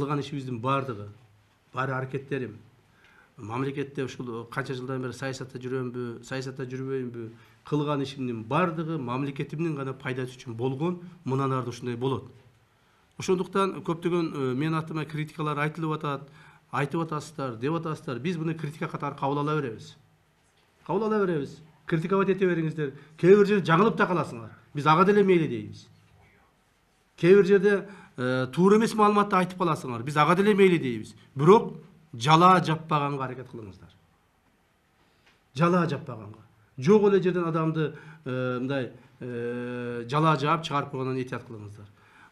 кылган ишибиздин баардыгы, бар аракеттерим, мамлекетте ушул канча жылдан бери саясатта жүрөмбү, саясатта жүрбөймбү, кылган ишимдин баардыгы мамлекетимдин гана пайдасы үчүн болгон, мындан ары ушундай болот. Ошондуктан көптөгөн мен атыма критикалар айтылып атат, айтып атасыздар, деп атасыздар. Биз буну критика катары кабыл ала беребиз. Кабыл ала беребиз. Критиковать ете бериңиздер. Кээ бир жерде жаңылып да каласыңар. Биз ага деле мейли дейбиз. Кээ бир жерде туура эмес маалыматты айтып каласыңар. Биз ага деле мейли дейбиз. Бирок жала жаппаганга аракет кылыңыздар. Жала жаппаганга. Жок эле жерден адамды мындай жала жаап чыгарып койгондан этият кылыңыздар.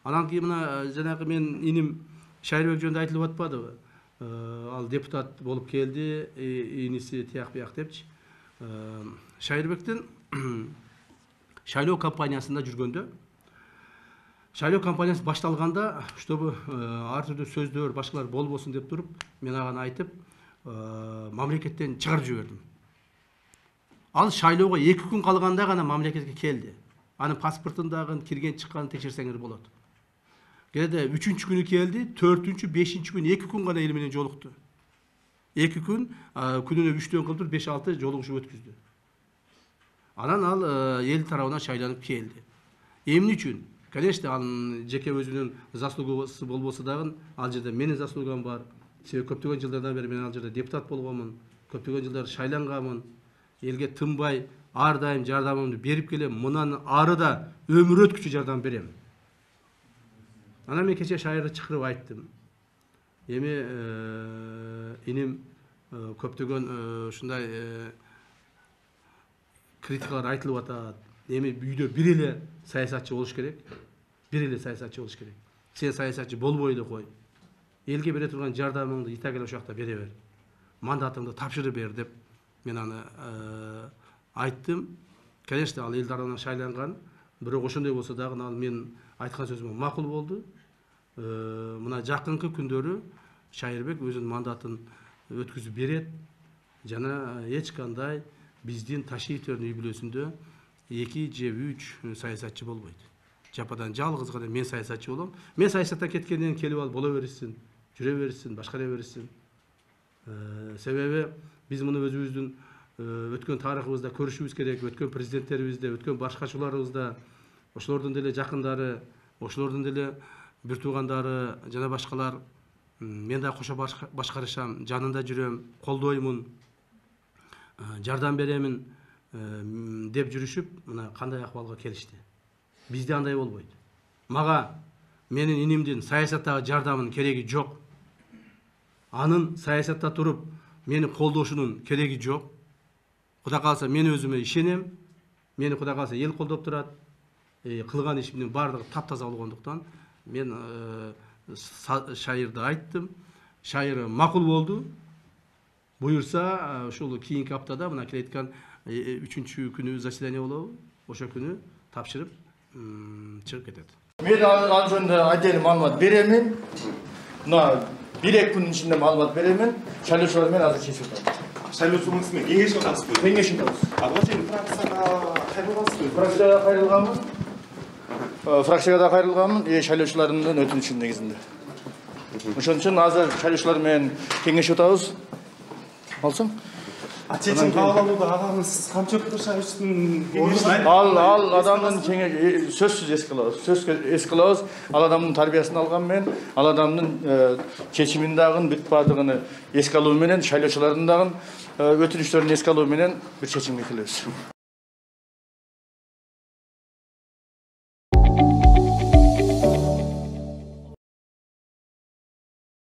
Анан кийин мына жанагы мен иним Шайырбек жөнүндө айтылып атпадыбы? Ал депутат болуп келди, иниси тияк бияк депчи. Шайырбектин шайлоо кампаниясында жүргөндө, шайлоо кампаниясы башталганда, чтобы ар түрдүү сөздөр, башкалар болбосун деп туруп, мен аганы айтып, мамлекеттен чыгарып жибердим. Ал шайлоого 2 күн калганда гана мамлекетке келди. Анын паспортундагы кирген чыкканын текшерсеңер болот. Кээде 3-чү күнү келди, 4-чү, 5-чи күнү 2 күн гана эл менен жолукту. 2 күн күнүнө 3-төн кылдыр 5-6 жолугушуп өткүздү. Анан ал эл тарабынан шайланып келди. Эмне үчүн? Конечно, анын жеке өзүнүн заслугасы болбосо дагы, ал жерде менин заслугам бар. Себеби көптөгөн жылдардан бери мен ал жерде депутат болгонмун, көптөгөн жылдар шайланганмын. Элге тынбай ар дайым жардамымды берип келем. Мындан ары да өмүр өткүчү жардам берем. Анан мен кече шайырды чакырып айттым. Эми иним көптөгөн ушундай критикалар айтылып атат. Эми үйдө бир эле саясатчы болуш керек. Бир эле саясатчы болуш керек. Сен саясатчы болбой эле кой. Элге бере турган жардамыңды итагеле ошол жакта бере бер. Мандатыңды тапшырып бер деп мен аны айттым. Конечно, ал эл тарабынан шайланган, бирок ошондой болсо дагы ал мен айткан сөзүмө макул болду. Мына жакынкы күндөрү Шайырбек өзүнүн мандатын өткүзүп берет. Жана эч кандай биздин Ташиевтердин үй бүлөсүндө 2 же 3 саясатчы болбойт. Жападан жалгыз гана мен саясатчы болом. Мен саясаттан кеткенден келип алып боло берсин, жүрө берсин, башкара берсин. Себеби биз муну өзүбүздүн өткөн тарыхыбызда көрүшүбүз керек, өткөн президенттерибизде, өткөн башкачыларыбызда, ошолордун деле жакындары, ошолордун деле бир туугандары жана башкалар мен да кошо башкарышам, жанында жүрөм, колдоймун, жардам беремин деп жүрүшүп, мына кандай акыбалга келишти. Бизде андай болбойт. Мага менин инимдин саясаттагы жардамынын кереги жок. Анын саясатта туруп мени колдошунун кереги жок. Кудай кааласа мен өзүмө ишенем. Мени кудай кааласа эл колдоп турат. Кылган ишимдин баардыгы таптаза болгондуктан мен Шайырды айттым. Шайыр макул болду. Буюрса, ушул кийинки аптада мына келеткан 3-чү күнү заседание болобу? Ошо күнү тапшырып чыгып кетет. Мен ал жөнүндө отдельный маалымат беремин. Мына 1-2 күнүн ичинде маалымат беремин. Шайлоочулар менен азыр чечип атат. Шайлоочулуңуз менен кеңешип атасызбы? Кеңешип атабыз. Алга чейин фракцияга кайрылгансызбы? Фракцияга кайрылганмын. Фракцияга да кайрылганмын, шайлоочулардын өтүнүчү негизинде. Ошон үчүн азыр шайлоочулар менен кеңешип атабыз. Алсаң? Чечим кабыл алууда агаңыз канча шайлоочунун кеңешин ал адамдын сөзсүз эске алабыз. Эске алабыз. Ал адамдын тарбиясын алган мен, ал адамдын чечимин дагы бүт баардыгын эске алуу менен, шайлоочулардын дагы өтүнүчтөрүн эске алуу менен бир чечимге келебиз.